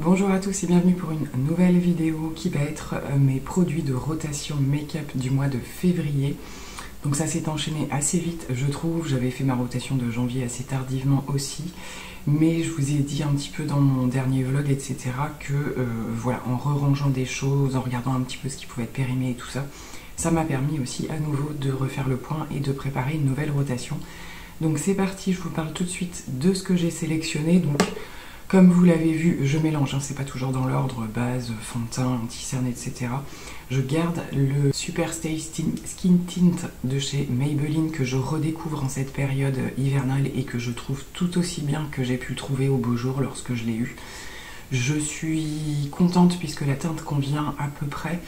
Bonjour à tous et bienvenue pour une nouvelle vidéo qui va être mes produits de rotation make-up du mois de février. Donc ça s'est enchaîné assez vite, je trouve. J'avais fait ma rotation de janvier assez tardivement aussi. Mais je vous ai dit un petit peu dans mon dernier vlog, etc. que voilà, en re-rangeant des choses, en regardant un petit peu ce qui pouvait être périmé et tout ça, ça m'a permis aussi à nouveau de refaire le point et de préparer une nouvelle rotation. Donc c'est parti, je vous parle tout de suite de ce que j'ai sélectionné. Donc comme vous l'avez vu, je mélange, hein, c'est pas toujours dans l'ordre, base, fond de teint, anti-cerne, etc. Je garde le Super Stay Skin Tint de chez Maybelline que je redécouvre en cette période hivernale et que je trouve tout aussi bien que j'ai pu le trouver au beau jour lorsque je l'ai eu. Je suis contente puisque la teinte convient à peu près.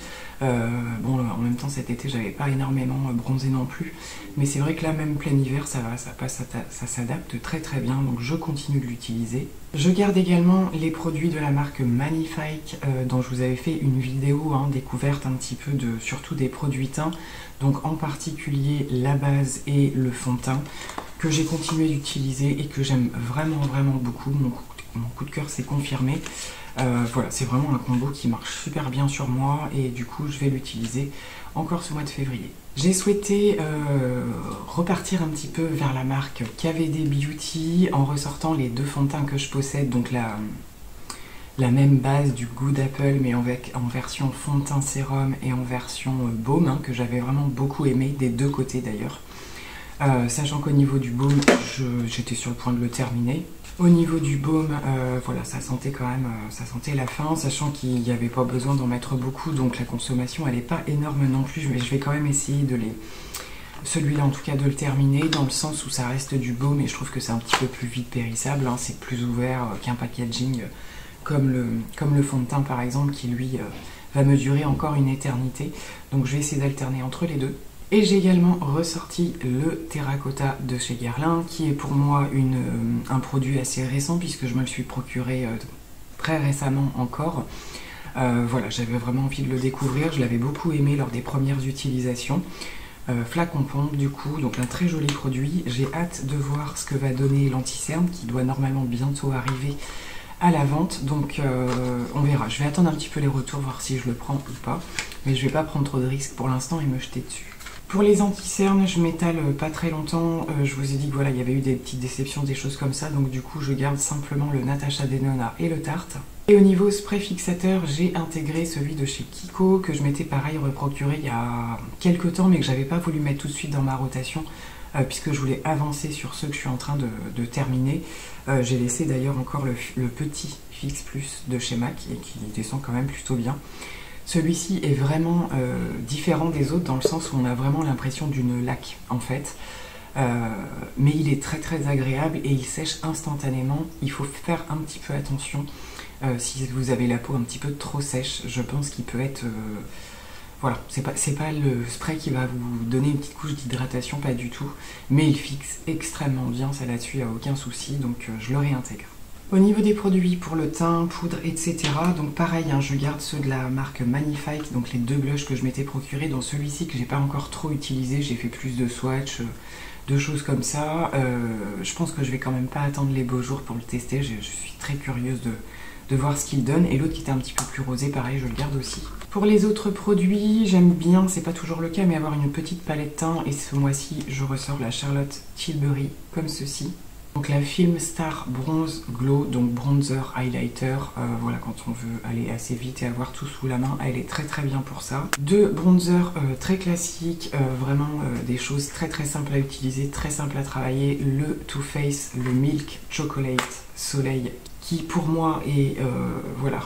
Bon, en même temps cet été j'avais pas énormément bronzé non plus, mais c'est vrai que là même plein hiver ça va, ça passe, ça s'adapte très très bien, donc je continue de l'utiliser. Je garde également les produits de la marque Magnifique dont je vous avais fait une vidéo découverte un petit peu de surtout des produits teints, donc en particulier la base et le fond de teint que j'ai continué d'utiliser et que j'aime vraiment beaucoup. Mon coup de cœur s'est confirmé. Voilà, c'est vraiment un combo qui marche super bien sur moi et du coup je vais l'utiliser encore ce mois de février. J'ai souhaité repartir un petit peu vers la marque KVD Beauty en ressortant les deux fonds de teint que je possède, donc la même base du Good Apple mais en version fond de teint sérum et en version baume, que j'avais vraiment beaucoup aimé des deux côtés d'ailleurs. Sachant qu'au niveau du baume, j'étais sur le point de le terminer. Au niveau du baume, voilà, ça sentait quand même, ça sentait la fin, sachant qu'il n'y avait pas besoin d'en mettre beaucoup, donc la consommation elle n'est pas énorme non plus, mais je vais quand même essayer de celui-là en tout cas de le terminer, dans le sens où ça reste du baume et je trouve que c'est un petit peu plus vite périssable, c'est plus ouvert qu'un packaging comme le fond de teint par exemple, qui lui va me durer encore une éternité, donc je vais essayer d'alterner entre les deux. Et j'ai également ressorti le Terracotta de chez Guerlain, qui est pour moi un produit assez récent, puisque je me le suis procuré très récemment encore. Voilà, j'avais vraiment envie de le découvrir, je l'avais beaucoup aimé lors des premières utilisations. Flacon pompe du coup, donc un très joli produit. J'ai hâte de voir ce que va donner l'anti-cerne, qui doit normalement bientôt arriver à la vente, donc on verra. Je vais attendre un petit peu les retours, voir si je le prends ou pas, mais je vais pas prendre trop de risques pour l'instant et me jeter dessus. Pour les anti-cernes, je m'étale pas très longtemps. Je vous ai dit que voilà, il y avait eu des petites déceptions, des choses comme ça. Donc du coup, je garde simplement le Natasha Denona et le Tarte. Et au niveau spray fixateur, j'ai intégré celui de chez Kiko, que je m'étais pareil reprocuré il y a quelques temps, mais que j'avais pas voulu mettre tout de suite dans ma rotation, puisque je voulais avancer sur ceux que je suis en train de terminer. J'ai laissé d'ailleurs encore le petit Fix Plus de chez MAC, et qui descend quand même plutôt bien. Celui-ci est vraiment différent des autres dans le sens où on a vraiment l'impression d'une laque en fait, mais il est très agréable et il sèche instantanément. Il faut faire un petit peu attention si vous avez la peau un petit peu trop sèche. Je pense qu'il peut être voilà, c'est pas le spray qui va vous donner une petite couche d'hydratation, pas du tout, mais il fixe extrêmement bien, ça là-dessus, il n'y a aucun souci, donc je le réintègre. Au niveau des produits pour le teint, poudre, etc. Donc pareil, je garde ceux de la marque Magnifique, donc les deux blushs que je m'étais procuré. Dans celui-ci que j'ai pas encore trop utilisé, j'ai fait plus de swatch, de choses comme ça. Je pense que je vais quand même pas attendre les beaux jours pour le tester. Je suis très curieuse de voir ce qu'il donne. Et l'autre qui était un petit peu plus rosé, pareil, je le garde aussi. Pour les autres produits, j'aime bien, c'est pas toujours le cas, mais avoir une petite palette teint. Et ce mois-ci, je ressors la Charlotte Tilbury comme ceci. Donc la Film Star Bronze Glow, donc bronzer, highlighter, voilà, quand on veut aller assez vite et avoir tout sous la main, elle est très bien pour ça. Deux bronzers très classiques, vraiment des choses très simples à utiliser, très simples à travailler. Le Too Faced, le Milk Chocolate Soleil, qui pour moi est voilà,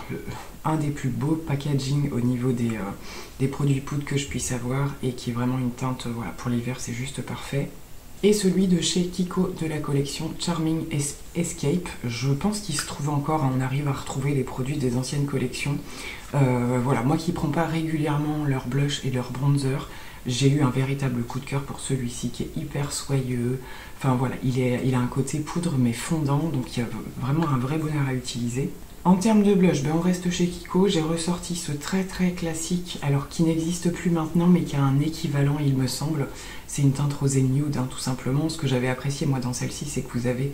un des plus beaux packaging au niveau des produits poudre que je puisse avoir et qui est vraiment une teinte, voilà, pour l'hiver c'est juste parfait. Et celui de chez Kiko de la collection Charming Escape. Je pense qu'il se trouve encore, on arrive à retrouver les produits des anciennes collections. Voilà, moi qui ne prends pas régulièrement leur blush et leur bronzer, j'ai eu un véritable coup de cœur pour celui-ci qui est hyper soyeux. Enfin voilà, il a un côté poudre mais fondant, donc il y a vraiment un vrai bonheur à utiliser. En termes de blush, on reste chez Kiko, j'ai ressorti ce très classique, alors qui n'existe plus maintenant mais qui a un équivalent il me semble. C'est une teinte rosé nude tout simplement. Ce que j'avais apprécié moi dans celle-ci, c'est que vous avez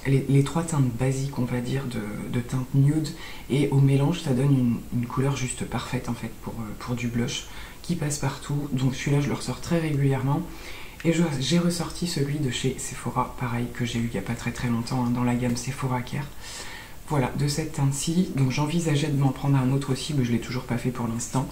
les trois teintes basiques, on va dire, de teinte nude, et au mélange ça donne une couleur juste parfaite en fait pour du blush qui passe partout. Donc celui-là je le ressors très régulièrement. Et j'ai ressorti celui de chez Sephora, pareil, que j'ai eu il n'y a pas très longtemps, hein, dans la gamme Sephora Care. Voilà, de cette teinte-ci. Donc j'envisageais de m'en prendre un autre aussi, mais je ne l'ai toujours pas fait pour l'instant.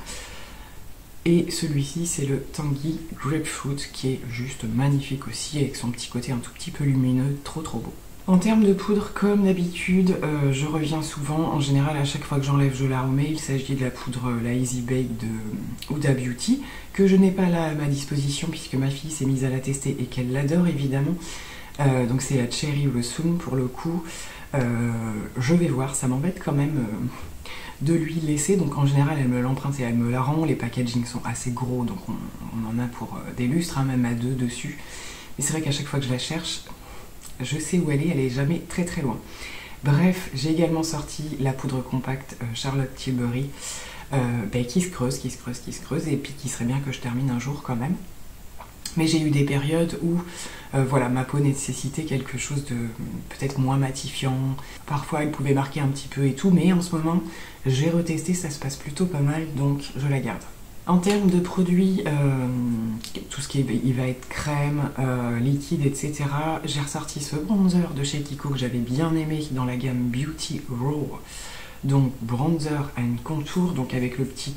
Et celui-ci, c'est le Tangy Grapefruit, qui est juste magnifique aussi, avec son petit côté un tout petit peu lumineux, trop beau. En termes de poudre, comme d'habitude, je reviens souvent. En général, à chaque fois que j'enlève je la remets. Il s'agit de la poudre, la Easy Bake de Huda Beauty, que je n'ai pas là à ma disposition, puisque ma fille s'est mise à la tester et qu'elle l'adore évidemment. Donc c'est la Cherry Blossom pour le coup. Je vais voir, ça m'embête quand même de lui laisser. Donc en général, elle me l'emprunte et elle me la rend. Les packagings sont assez gros, donc on en a pour des lustres, hein, même à 2 dessus. Mais c'est vrai qu'à chaque fois que je la cherche, je sais où elle est jamais très loin. Bref, j'ai également sorti la poudre compacte Charlotte Tilbury qui se creuse, et puis qui serait bien que je termine un jour quand même. Mais j'ai eu des périodes où voilà, ma peau nécessitait quelque chose de peut-être moins matifiant. Parfois elle pouvait marquer un petit peu et tout, mais en ce moment j'ai retesté, ça se passe plutôt pas mal, donc je la garde. En termes de produits, tout ce qui va être crème, liquide, etc., j'ai ressorti ce bronzer de chez Kiko que j'avais bien aimé dans la gamme Beauty Raw. Donc bronzer and contour, donc avec le petit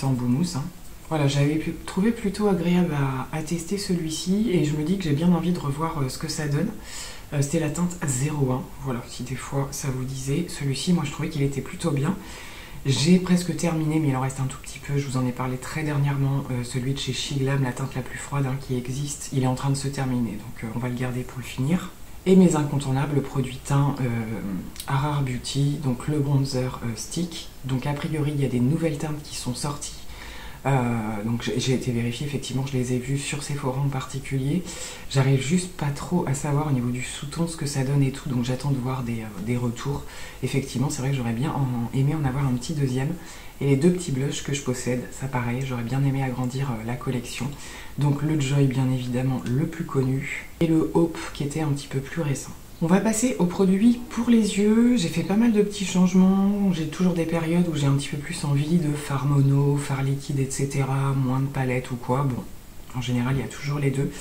embout mousse. Hein. Voilà, j'avais trouvé plutôt agréable à tester celui-ci et je me dis que j'ai bien envie de revoir ce que ça donne. C'était la teinte 01, voilà, si des fois ça vous disait. Celui-ci, moi je trouvais qu'il était plutôt bien. J'ai presque terminé, mais il en reste un tout petit peu. Je vous en ai parlé très dernièrement. Celui de chez Shiglam, la teinte la plus froide qui existe, il est en train de se terminer. Donc on va le garder pour le finir. Et mes incontournables produits teints Rare Beauty, donc le bronzer stick. Donc a priori, il y a des nouvelles teintes qui sont sorties. Donc j'ai été vérifier, effectivement, je les ai vus sur Sephora en particulier. J'arrive juste pas trop à savoir au niveau du sous-ton ce que ça donne et tout, donc j'attends de voir des retours. Effectivement, c'est vrai que j'aurais bien aimé en avoir un petit deuxième. Et les 2 petits blushs que je possède, ça pareil, j'aurais bien aimé agrandir la collection. Donc le Joy, bien évidemment, le plus connu, et le Hope qui était un petit peu plus récent. On va passer aux produits pour les yeux. J'ai fait pas mal de petits changements. J'ai toujours des périodes où j'ai un petit peu plus envie de fard mono, fard liquide, etc. Moins de palette ou quoi. Bon, en général, il y a toujours les deux.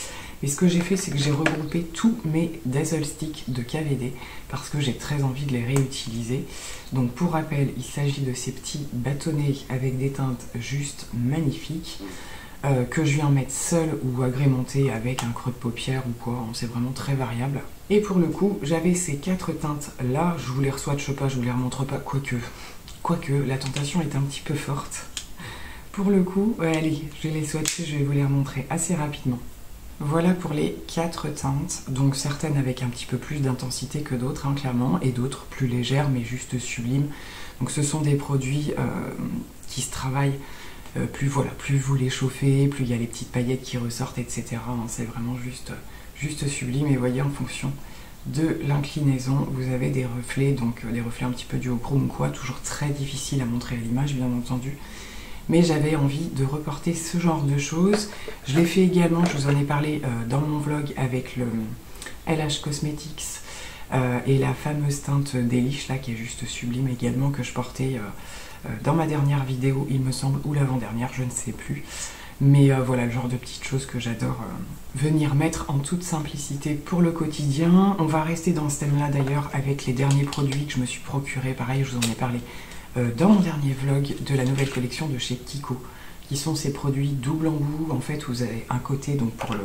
Mais ce que j'ai fait, c'est que j'ai regroupé tous mes Dazzle Sticks de KVD parce que j'ai très envie de les réutiliser. Donc pour rappel, il s'agit de ces petits bâtonnets avec des teintes juste magnifiques. Que je viens mettre seul ou agrémenté avec un creux de paupière ou quoi, c'est vraiment très variable. Et pour le coup, j'avais ces 4 teintes là, je vous les swatche pas, je vous les remontre pas, quoique la tentation est un petit peu forte. Pour le coup, ouais, allez, je vais les swatcher, je vais vous les remontrer assez rapidement. Voilà pour les 4 teintes, donc certaines avec un petit peu plus d'intensité que d'autres, hein, clairement, et d'autres plus légères mais juste sublimes. Donc ce sont des produits qui se travaillent. Plus vous les chauffez, plus il y a les petites paillettes qui ressortent, etc. C'est vraiment juste sublime. Et voyez, en fonction de l'inclinaison, vous avez des reflets, donc des reflets un petit peu duochrome ou quoi, toujours très difficile à montrer à l'image, bien entendu. Mais j'avais envie de reporter ce genre de choses. Je l'ai fait également, je vous en ai parlé dans mon vlog avec le LH Cosmetics et la fameuse teinte Delish là qui est juste sublime également, que je portais dans ma dernière vidéo, il me semble, ou l'avant-dernière, je ne sais plus. Mais voilà, le genre de petites choses que j'adore venir mettre en toute simplicité pour le quotidien. On va rester dans ce thème-là d'ailleurs avec les derniers produits que je me suis procurés. Pareil, je vous en ai parlé dans mon dernier vlog de la nouvelle collection de chez Kiko, qui sont ces produits double embout. En fait, vous avez un côté donc pour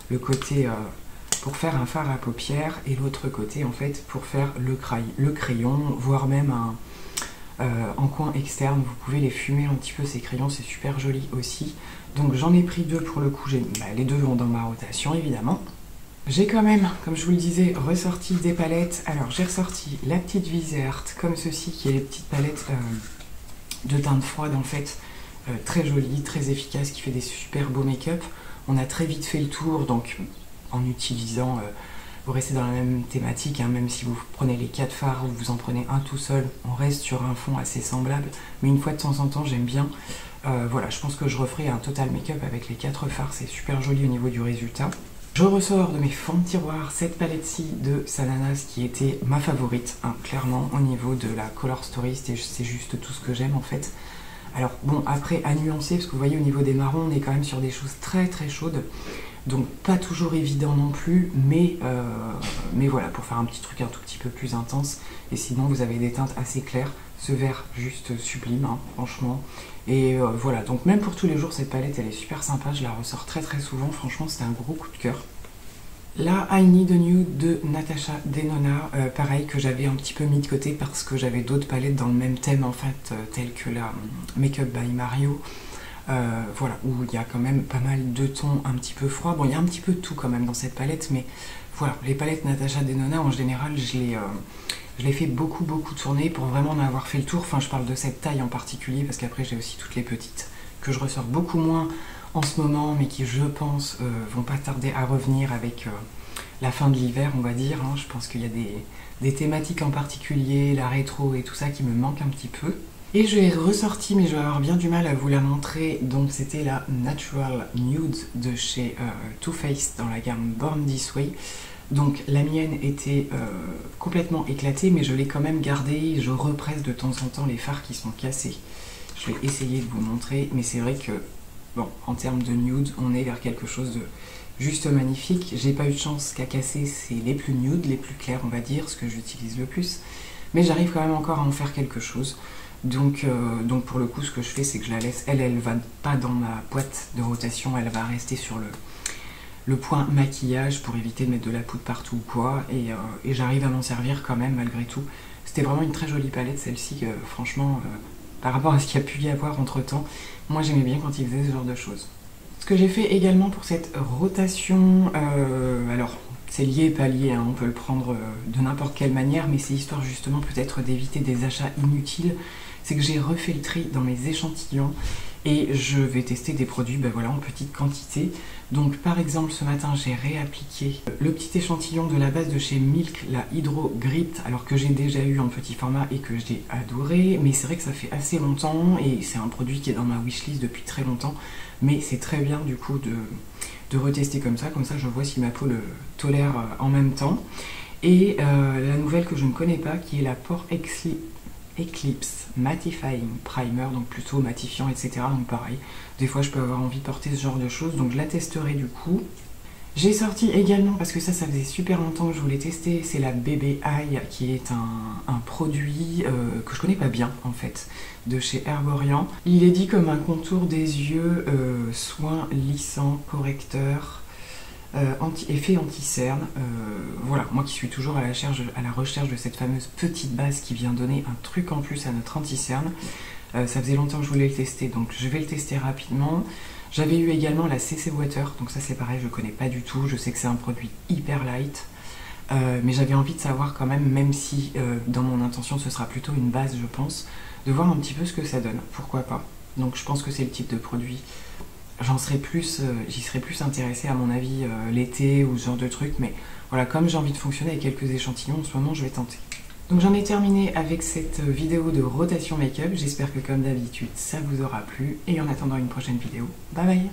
le côté pour faire un fard à paupières et l'autre côté en fait pour faire le crayon, voire même en coin externe. Vous pouvez les fumer un petit peu ces crayons, c'est super joli aussi. Donc j'en ai pris 2 pour le coup, les 2 vont dans ma rotation évidemment. J'ai quand même, comme je vous le disais, ressorti des palettes. Alors j'ai ressorti la petite Vizerte comme ceci, qui est les petites palettes de teinte froide en fait, très jolie, très efficace, qui fait des super beaux make-up. On a très vite fait le tour, donc en utilisant, vous restez dans la même thématique, hein, même si vous prenez les 4 fards ou vous en prenez un tout seul, on reste sur un fond assez semblable. Mais une fois de temps en temps, j'aime bien. Voilà, je pense que je referai un total make-up avec les 4 fards, c'est super joli au niveau du résultat. Je ressors de mes fonds de tiroir cette palette-ci de Salanas qui était ma favorite, hein, clairement au niveau de la Color Story, c'est juste tout ce que j'aime en fait. Alors bon, après à nuancer, parce que vous voyez au niveau des marrons, on est quand même sur des choses très très chaudes, donc pas toujours évident non plus, mais voilà, pour faire un petit truc un tout petit peu plus intense, et sinon vous avez des teintes assez claires, ce vert juste sublime, hein, franchement. Et voilà, donc même pour tous les jours, cette palette elle est super sympa, je la ressors très très souvent, franchement c'est un gros coup de cœur. Là, I Need a Nude de Natasha Denona, pareil que j'avais un petit peu mis de côté parce que j'avais d'autres palettes dans le même thème en fait, telles que la Makeup by Mario, voilà, où il y a quand même pas mal de tons un petit peu froids. Bon, il y a un petit peu de tout quand même dans cette palette, mais voilà, les palettes Natasha Denona en général, je les fais beaucoup tourner pour vraiment en avoir fait le tour. Enfin, je parle de cette taille en particulier parce qu'après j'ai aussi toutes les petites que je ressors beaucoup moins en ce moment, mais qui, je pense, vont pas tarder à revenir avec la fin de l'hiver, on va dire. Hein. Je pense qu'il y a des thématiques en particulier, la rétro et tout ça, qui me manquent un petit peu. Et je l'ai ressorti, mais je vais avoir bien du mal à vous la montrer. Donc, c'était la Natural Nude de chez Too Faced dans la gamme Born This Way. Donc, la mienne était complètement éclatée, mais je l'ai quand même gardée. Je represse de temps en temps les fards qui sont cassés. Je vais essayer de vous montrer, mais c'est vrai que bon, en termes de nude, on est vers quelque chose de juste magnifique. J'ai pas eu de chance qu'à casser, c'est les plus nude, les plus clairs, on va dire, ce que j'utilise le plus. Mais j'arrive quand même encore à en faire quelque chose. Donc pour le coup, ce que je fais, c'est que je la laisse. Elle va pas dans ma boîte de rotation, elle va rester sur le point maquillage pour éviter de mettre de la poudre partout ou quoi. Et j'arrive à m'en servir quand même, malgré tout. C'était vraiment une très jolie palette, celle-ci, franchement... par rapport à ce qu'il y a pu y avoir entre temps, moi j'aimais bien quand ils faisaient ce genre de choses. Ce que j'ai fait également pour cette rotation, alors c'est lié et pas lié, hein, on peut le prendre de n'importe quelle manière, mais c'est histoire justement peut-être d'éviter des achats inutiles, c'est que j'ai refait le tri dans mes échantillons et je vais tester des produits voilà, en petite quantité. Donc par exemple ce matin j'ai réappliqué le petit échantillon de la base de chez Milk, la Hydro Grip, alors que j'ai déjà eu en petit format et que j'ai adoré, mais c'est vrai que ça fait assez longtemps et c'est un produit qui est dans ma wishlist depuis très longtemps, mais c'est très bien du coup de retester comme ça je vois si ma peau le tolère en même temps. Et la nouvelle que je ne connais pas qui est la Pore Eclipse Mattifying Primer, donc plutôt matifiant, etc. Donc pareil, des fois je peux avoir envie de porter ce genre de choses, donc je la testerai du coup. J'ai sorti également, parce que ça faisait super longtemps que je voulais tester, c'est la Baby Eye, qui est un produit que je connais pas bien en fait, de chez Herborian. Il est dit comme un contour des yeux, soin lissant, correcteur, effet anti-cerne. Voilà, moi qui suis toujours à la recherche de cette fameuse petite base qui vient donner un truc en plus à notre anti-cerne. Ça faisait longtemps que je voulais le tester, donc je vais le tester rapidement. J'avais eu également la CC Water, donc ça c'est pareil, je connais pas du tout, je sais que c'est un produit hyper light, mais j'avais envie de savoir quand même si dans mon intention ce sera plutôt une base je pense, de voir un petit peu ce que ça donne, pourquoi pas. Donc je pense que c'est le type de produit, j'y serais plus intéressée à mon avis l'été ou ce genre de truc, mais voilà, comme j'ai envie de fonctionner avec quelques échantillons en ce moment, je vais tenter. Donc j'en ai terminé avec cette vidéo de rotation make-up, j'espère que comme d'habitude ça vous aura plu, et en attendant une prochaine vidéo, bye bye.